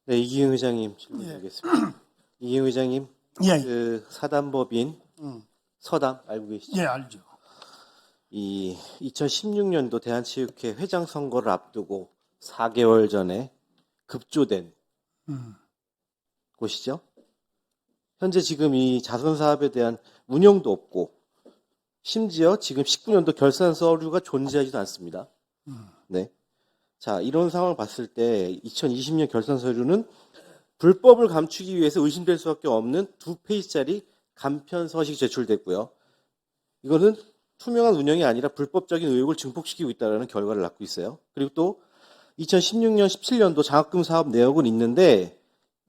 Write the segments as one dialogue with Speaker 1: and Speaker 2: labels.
Speaker 1: 네, 이기흥 회장님 질문 드리겠습니다. 이기흥 회장님,
Speaker 2: 예,
Speaker 1: 그 사단법인 서담 알고 계시죠?
Speaker 2: 예, 알죠.
Speaker 1: 이 2016년도 대한체육회 회장 선거를 앞두고 4개월 전에 급조된 곳이죠. 현재 지금 이 자선 사업에 대한 운영도 없고 심지어 지금 19년도 결산 서류가 존재하지도 않습니다. 네. 자, 이런 상황을 봤을 때 2020년 결산 서류는 불법을 감추기 위해서 의심될 수밖에 없는 2페이지짜리 간편 서식이 제출됐고요. 이거는 투명한 운영이 아니라 불법적인 의혹을 증폭시키고 있다는 결과를 낳고 있어요. 그리고 또 2016년, 17년도 장학금 사업 내역은 있는데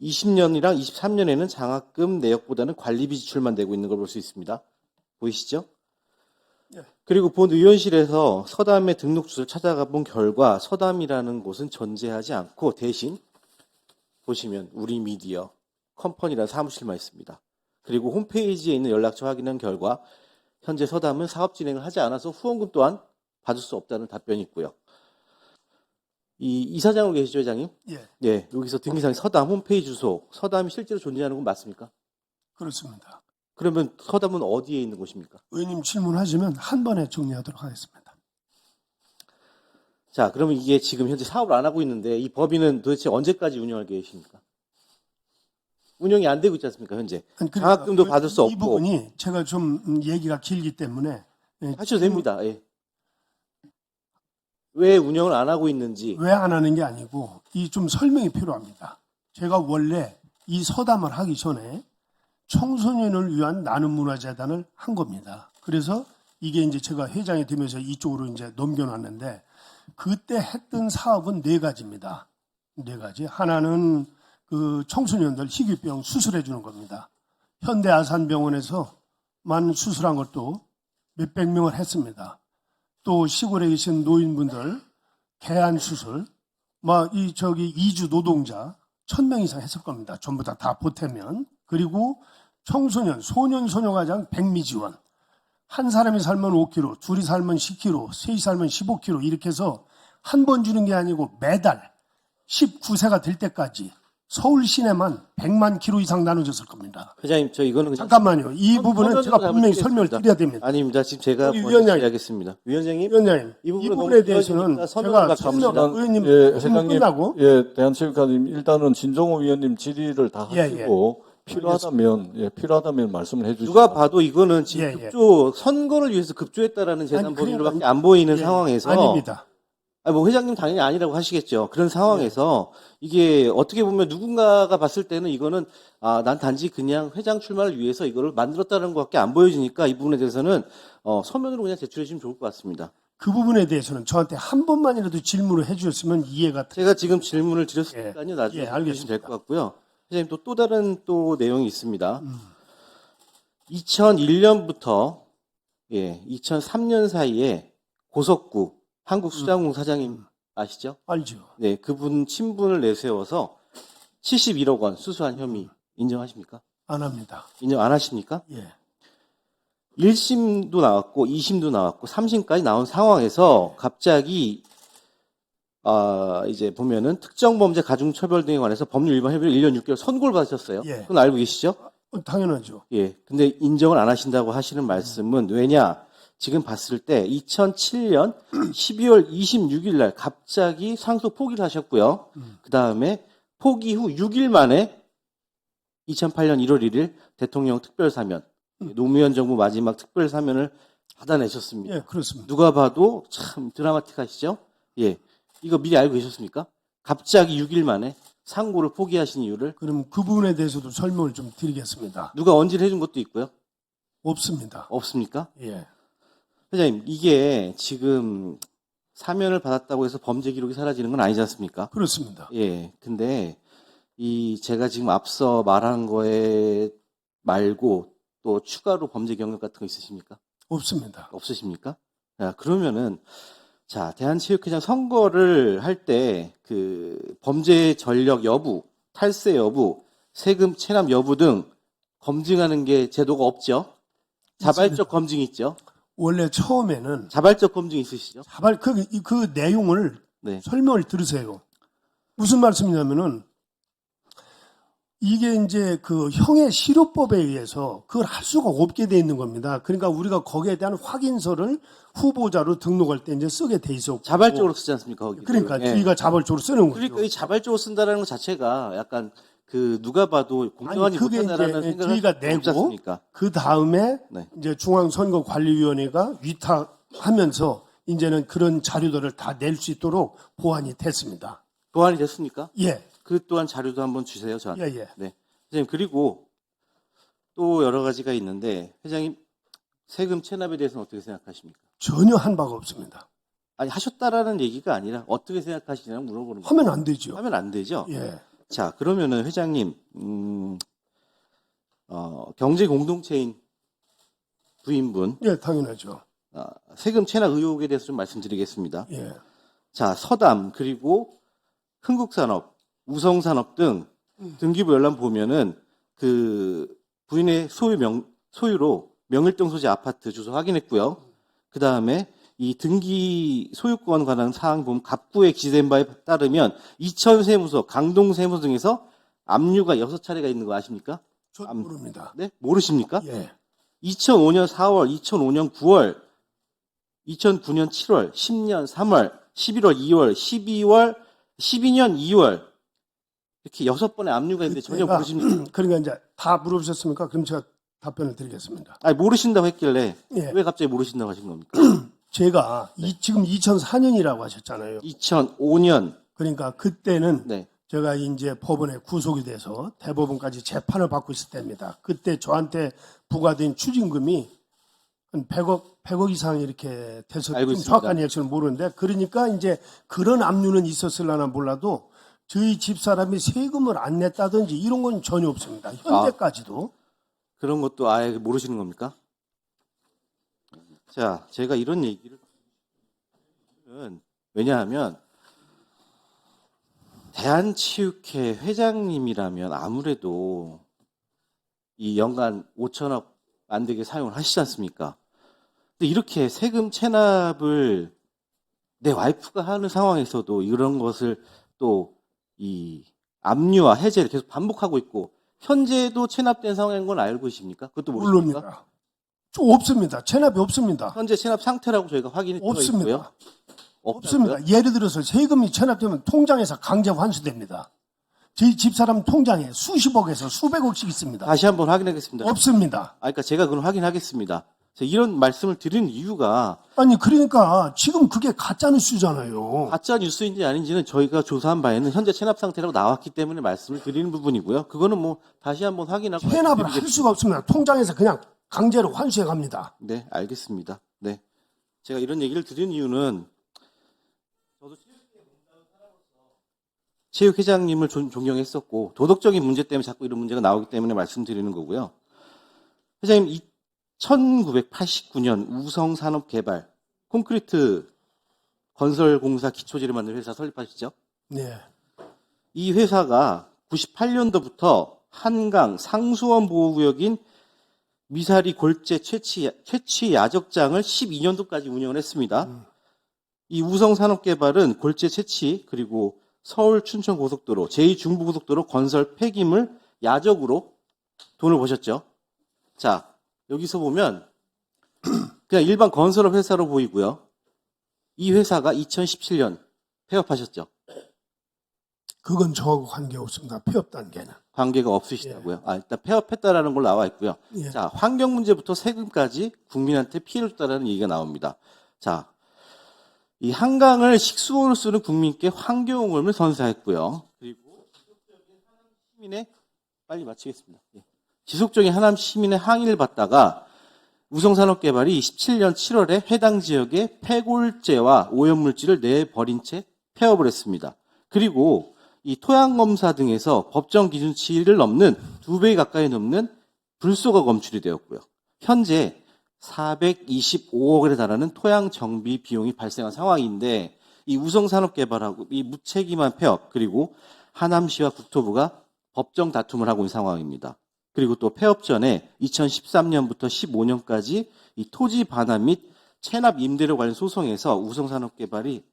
Speaker 1: 20년이랑 23년에는 장학금 내역보다는 관리비 지출만 되고 있는 걸 볼 수 있습니다. 보이시죠? 그리고 본 의원실에서 서담의 등록 주소를 찾아가 본 결과 서담이라는 곳은 존재하지 않고 대신 보시면 우리 미디어 컴퍼니라는 사무실만 있습니다. 그리고 홈페이지에 있는 연락처 확인한 결과 현재 서담은 사업 진행을 하지 않아서 후원금 또한 받을 수 없다는 답변이 있고요. 이 이사장으로 계시죠, 회장님?
Speaker 2: 예,
Speaker 1: 네, 여기서 등기상 서담 홈페이지 주소, 서담이 실제로 존재하는 건 맞습니까?
Speaker 2: 그렇습니다.
Speaker 1: 그러면 서담은 어디에 있는 곳입니까?
Speaker 2: 의원님 질문하시면 한 번에 정리하도록 하겠습니다.
Speaker 1: 자, 그러면 이게 지금 현재 사업을 안 하고 있는데 이 법인은 도대체 언제까지 운영할 계획이십니까? 운영이 안 되고 있지 않습니까, 현재?
Speaker 2: 아니, 그러니까
Speaker 1: 장학금도 받을 수
Speaker 2: 이
Speaker 1: 없고.
Speaker 2: 부분이 제가 좀 얘기가 길기 때문에
Speaker 1: 하셔도 됩니다. 예. 왜 운영을 안 하고 있는지.
Speaker 2: 왜 안 하는 게 아니고 이 좀 설명이 필요합니다. 제가 원래 이 서담을 하기 전에 청소년을 위한 나눔 문화재단을 한 겁니다. 그래서 이게 이제 제가 회장이 되면서 이쪽으로 이제 넘겨놨는데 그때 했던 사업은 네 가지입니다. 네 가지. 하나는 그 청소년들 희귀병 수술해 주는 겁니다. 현대 아산병원에서 만 수술한 것도 몇백 명을 했습니다. 또 시골에 계신 노인분들 개안 수술, 이주 노동자 1,000명 이상 했을 겁니다. 전부 다 보태면. 그리고 청소년, 소년, 소녀가장 백미 지원. 한 사람이 살면 5kg, 둘이 살면 10kg, 셋이 살면 15kg 이렇게 해서 한 번 주는 게 아니고 매달 19세가 될 때까지 서울 시내만 100만 킬로 이상 나눠졌을 겁니다.
Speaker 1: 회장님, 저 이거는 그냥
Speaker 2: 잠깐만요. 이 부분은 제가 분명히 설명을 드려야 됩니다.
Speaker 1: 아닙니다. 지금 제가
Speaker 2: 우리
Speaker 1: 먼저
Speaker 2: 위원장님.
Speaker 1: 이야기했습니다. 위원장님,
Speaker 2: 위원장님,
Speaker 1: 이
Speaker 2: 이
Speaker 1: 부분은
Speaker 2: 부분에
Speaker 1: 너무
Speaker 2: 대해서는
Speaker 1: 길어지니까
Speaker 2: 제가
Speaker 1: 설명을
Speaker 2: 설명, 의원님
Speaker 3: 예,
Speaker 2: 질문
Speaker 3: 회장님,
Speaker 2: 끝나고
Speaker 3: 예, 대한체육관님 일단은 진정호 위원님 질의를 다
Speaker 2: 예,
Speaker 3: 하시고 필요하다면 말씀을 해주시죠.
Speaker 1: 누가 봐도 이거는 지금
Speaker 2: 예.
Speaker 1: 급조 선거를 위해서 급조했다라는 재단
Speaker 2: 아니,
Speaker 1: 법인으로밖에 안 보이는
Speaker 2: 예,
Speaker 1: 상황에서
Speaker 2: 아닙니다.
Speaker 1: 뭐 회장님 당연히 아니라고 하시겠죠. 그런 상황에서 이게 어떻게 보면 누군가가 봤을 때는 이거는 난 단지 그냥 회장 출마를 위해서 이거를 만들었다는 것밖에 안 보여지니까 이 부분에 대해서는 서면으로 그냥 제출해 주시면 좋을 것 같습니다.
Speaker 2: 그 부분에 대해서는 저한테 한 번만이라도 질문을 해주셨으면 이해가
Speaker 1: 제가 지금 질문을 드렸으니까요.
Speaker 2: 예.
Speaker 1: 나중에
Speaker 2: 예, 알겠습니다.
Speaker 1: 될 것 같고요. 회장님 또 다른 내용이 있습니다. 2001년부터 2003년 사이에 고석구 한국수자공 사장님 아시죠?
Speaker 2: 알죠.
Speaker 1: 네, 그분 친분을 내세워서 71억 원 수수한 혐의 인정하십니까?
Speaker 2: 안 합니다.
Speaker 1: 인정 안 하십니까?
Speaker 2: 예.
Speaker 1: 1심도 나왔고 2심도 나왔고 3심까지 나온 상황에서 갑자기 이제 보면은 특정범죄 가중처벌 등에 관해서 법률 위반 혐의로 1년 6개월 선고를 받으셨어요.
Speaker 2: 예.
Speaker 1: 그건 알고 계시죠?
Speaker 2: 당연하죠.
Speaker 1: 예. 근데 인정을 안 하신다고 하시는 말씀은 왜냐? 지금 봤을 때 2007년 12월 26일 날 갑자기 상소 포기를 하셨고요. 그 다음에 포기 후 6일 만에 2008년 1월 1일 대통령 특별사면, 노무현 정부 마지막 특별사면을 받아내셨습니다.
Speaker 2: 예, 그렇습니다.
Speaker 1: 누가 봐도 참 드라마틱하시죠? 예. 이거 미리 알고 계셨습니까? 갑자기 6일 만에 상고를 포기하신 이유를
Speaker 2: 그럼 그 부분에 대해서도 설명을 좀 드리겠습니다.
Speaker 1: 누가 언질을 해준 것도 있고요.
Speaker 2: 없습니다.
Speaker 1: 없습니까?
Speaker 2: 예.
Speaker 1: 회장님, 이게 지금 사면을 받았다고 해서 범죄 기록이 사라지는 건 아니지 않습니까?
Speaker 2: 그렇습니다.
Speaker 1: 예. 근데 제가 지금 앞서 말한 거에 말고 또 추가로 범죄 경력 같은 거 있으십니까?
Speaker 2: 없습니다.
Speaker 1: 없으십니까? 자, 그러면은 대한체육회장 선거를 할 때 그 범죄 전력 여부, 탈세 여부, 세금 체납 여부 등 검증하는 게 제도가 없죠. 자발적 검증이 있죠.
Speaker 2: 원래 처음에는
Speaker 1: 자발적 검증 있으시죠?
Speaker 2: 그, 그 내용을
Speaker 1: 네.
Speaker 2: 설명을 들으세요. 무슨 말씀이냐면은 이게 이제 그 형의 실효법에 의해서 그걸 할 수가 없게 돼 있는 겁니다. 그러니까 우리가 거기에 대한 확인서를 후보자로 등록할 때 이제 쓰게 돼 있었고.
Speaker 1: 자발적으로 쓰지 않습니까? 거기.
Speaker 2: 그러니까
Speaker 1: 예.
Speaker 2: 주의가 자발적으로 쓰는 거죠.
Speaker 1: 그러니까 이 자발적으로 쓴다라는 것 자체가 약간 그 누가 봐도 공정하지
Speaker 2: 그게
Speaker 1: 못하다라는
Speaker 2: 이제
Speaker 1: 생각을
Speaker 2: 주의가
Speaker 1: 할 수 없지
Speaker 2: 내고
Speaker 1: 않습니까?
Speaker 2: 그 다음에
Speaker 1: 네.
Speaker 2: 이제 중앙선거관리위원회가 위탁하면서 이제는 그런 자료들을 다 낼 수 있도록 보완이 됐습니다.
Speaker 1: 보완이 됐습니까?
Speaker 2: 예,
Speaker 1: 그 또한 자료도 한번 주세요, 저한테.
Speaker 2: 예, 예.
Speaker 1: 네. 선생님, 그리고 또 여러 가지가 있는데, 회장님, 세금 체납에 대해서는 어떻게 생각하십니까?
Speaker 2: 전혀 한 바가 없습니다.
Speaker 1: 아니, 하셨다라는 얘기가 아니라 어떻게 생각하시냐고 물어보는 거예요.
Speaker 2: 하면 안 되죠.
Speaker 1: 하면 안 되죠?
Speaker 2: 예,
Speaker 1: 자, 그러면은 회장님, 경제 공동체인 부인분,
Speaker 2: 예, 당연하죠.
Speaker 1: 세금 체납 의혹에 대해서 좀 말씀드리겠습니다.
Speaker 2: 예,
Speaker 1: 자, 서담, 그리고 흥국산업, 우성산업 등 등기부 열람 보면은 그 부인의 소유로 명일동 소재 아파트 주소 확인했고요. 그 다음에 이 등기 소유권 관한 사항 보면 갑부에 기재된 바에 따르면 이천세무서, 강동세무서 등에서 압류가 6차례가 있는 거 아십니까?
Speaker 2: 전 모릅니다.
Speaker 1: 네? 모르십니까?
Speaker 2: 예,
Speaker 1: 2005년 4월, 2005년 9월, 2009년 7월, 10년 3월, 11월 2월, 12월, 12년 2월 이렇게 6번의 압류가 있는데 전혀
Speaker 2: 제가
Speaker 1: 모르십니까?
Speaker 2: 그러니까 이제 다 물어보셨습니까? 그럼 제가 답변을 드리겠습니다.
Speaker 1: 아니 모르신다고 했길래
Speaker 2: 예.
Speaker 1: 왜 갑자기 모르신다고 하신 겁니까?
Speaker 2: 제가 지금 2004년이라고 하셨잖아요.
Speaker 1: 2005년
Speaker 2: 그러니까 그때는
Speaker 1: 네.
Speaker 2: 제가 이제 법원에 구속이 돼서 대법원까지 재판을 받고 있을 때입니다. 그때 저한테 부과된 추징금이 한 100억 이상 이렇게 돼서
Speaker 1: 알고
Speaker 2: 좀
Speaker 1: 있습니다.
Speaker 2: 정확한 액수는 모르는데 그러니까 이제 그런 압류는 있었을려나 몰라도 저희 집사람이 세금을 안 냈다든지 이런 건 전혀 없습니다. 현재까지도.
Speaker 1: 그런 것도 아예 모르시는 겁니까? 자, 제가 이런 얘기를 왜냐하면 대한체육회 회장님이라면 아무래도 이 연간 5천억 안 되게 사용을 하시지 않습니까? 근데 이렇게 세금 체납을 내 와이프가 하는 상황에서도 이런 것을 또 이 압류와 해제를 계속 반복하고 있고 현재도 체납된 상황인 건 알고 계십니까? 그것도 모르십니까?
Speaker 2: 물론입니다. 없습니다. 체납이 없습니다.
Speaker 1: 현재 체납 상태라고 저희가 확인이 되어 있고요.
Speaker 2: 없습니다.
Speaker 1: 없다고요?
Speaker 2: 없습니다. 예를 들어서 세금이 체납되면 통장에서 강제 환수됩니다. 저희 집사람 통장에 수십억에서 수백억씩 있습니다.
Speaker 1: 다시 한번 확인하겠습니다.
Speaker 2: 없습니다.
Speaker 1: 그러니까 제가 그럼 확인하겠습니다. 그래서 이런 말씀을 드리는 이유가
Speaker 2: 아니 그러니까 지금 그게 가짜 뉴스잖아요.
Speaker 1: 가짜 뉴스인지 아닌지는 저희가 조사한 바에는 현재 체납 상태라고 나왔기 때문에 말씀을 드리는 부분이고요. 그거는 뭐 다시 한번 확인하고
Speaker 2: 체납을
Speaker 1: 말씀드리겠습니다.
Speaker 2: 할 수가 없습니다. 통장에서 그냥 강제로 환수해 갑니다.
Speaker 1: 네, 알겠습니다. 네, 제가 이런 얘기를 드린 이유는 저도 체육회장님을 존경했었고 도덕적인 문제 때문에 자꾸 이런 문제가 나오기 때문에 말씀드리는 거고요. 회장님 1989년 우성산업개발 콘크리트 건설공사 기초지를 만든 회사 설립하시죠?
Speaker 2: 네.
Speaker 1: 이 회사가 98년도부터 한강 상수원 보호구역인 미사리 골재 채취 야적장을 12년도까지 운영을 했습니다. 이 우성산업개발은 골재 채취 그리고 서울 춘천 고속도로 제2중부고속도로 건설 폐기물 야적으로 돈을 버셨죠. 자, 여기서 보면 그냥 일반 건설업 회사로 보이고요. 이 회사가 2017년 폐업하셨죠.
Speaker 2: 그건 저하고 관계없습니다. 폐업 단계는.
Speaker 1: 관계가 없으시다고요. 일단 폐업했다라는 걸로 나와 있고요.
Speaker 2: 예.
Speaker 1: 자, 환경 문제부터 세금까지 국민한테 피해를 줬다라는 얘기가 나옵니다. 자, 이 한강을 식수원으로 쓰는 국민께 환경오염을 선사했고요. 그리고 지속적인 하남 시민의 빨리 마치겠습니다. 예. 지속적인 하남 시민의 항의를 받다가 우성산업개발이 17년 7월에 해당 지역에 폐골재와 오염물질을 내버린 채 폐업을 했습니다. 그리고 이 토양검사 등에서 법정 기준치를 넘는 2배 가까이 넘는 불소가 검출이 되었고요. 현재 425억에 달하는 토양 정비 비용이 발생한 상황인데 이 우성산업개발하고 이 무책임한 폐업 그리고 하남시와 국토부가 법정 다툼을 하고 있는 상황입니다. 그리고 또 폐업 전에 2013년부터 15년까지 이 토지 반환 및 체납 임대료 관련 소송에서 우성산업개발이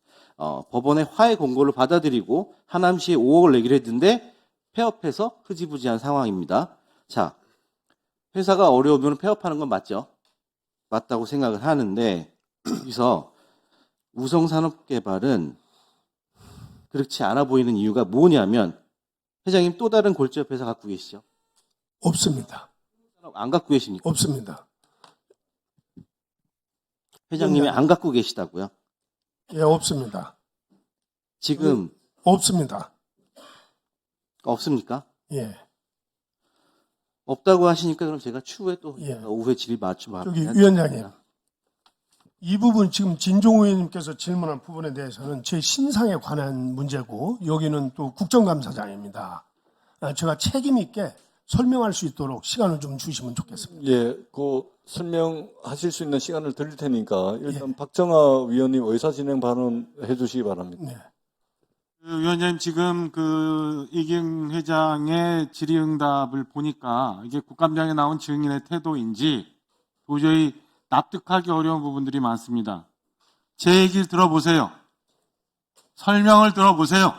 Speaker 1: 법원의 화해 공고를 받아들이고 하남시에 5억을 내기로 했는데 폐업해서 흐지부지한 상황입니다. 자, 회사가 어려우면 폐업하는 건 맞죠? 맞다고 생각을 하는데 여기서 우성산업개발은 그렇지 않아 보이는 이유가 뭐냐면 회장님 또 다른 골조업 회사 갖고 계시죠?
Speaker 2: 없습니다.
Speaker 1: 안 갖고 계십니까?
Speaker 2: 없습니다.
Speaker 1: 회장님이 안 갖고 계시다고요?
Speaker 2: 예, 없습니다.
Speaker 1: 지금
Speaker 2: 없습니다.
Speaker 1: 없습니까?
Speaker 2: 예.
Speaker 1: 없다고 하시니까 그럼 제가 추후에 또
Speaker 2: 예.
Speaker 1: 오후에 질의 맞춤
Speaker 2: 저기 위원장님, 이 부분 지금 진종우 의원님께서 질문한 부분에 대해서는 제 신상에 관한 문제고 여기는 또 국정감사장입니다. 제가 책임 있게 설명할 수 있도록 시간을 좀 주시면 좋겠습니다.
Speaker 3: 예, 그 설명하실 수 있는 시간을 드릴 테니까 일단 박정아 위원님 의사 진행 발언해 주시기 바랍니다.
Speaker 2: 네.
Speaker 4: 위원장님 지금 그 이경 회장의 질의응답을 보니까 이게 국감장에 나온 증인의 태도인지 도저히 납득하기 어려운 부분들이 많습니다. 제 얘기를 들어보세요. 설명을 들어보세요.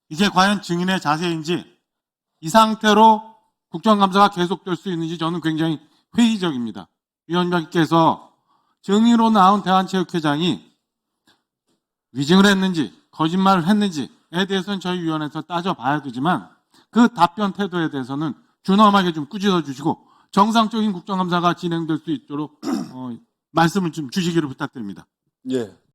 Speaker 4: 이게 과연 증인의 자세인지 이 상태로 국정감사가 계속될 수 있는지 저는 굉장히 회의적입니다. 위원장께서 증인으로 나온 대한체육회장이 위증을 했는지 거짓말을 했는지에 대해서는 저희 위원회에서 따져봐야 되지만 그 답변 태도에 대해서는 준엄하게 좀 꾸짖어 주시고 정상적인 국정감사가 진행될 수 있도록 말씀을 좀 주시기를 부탁드립니다.
Speaker 3: 예,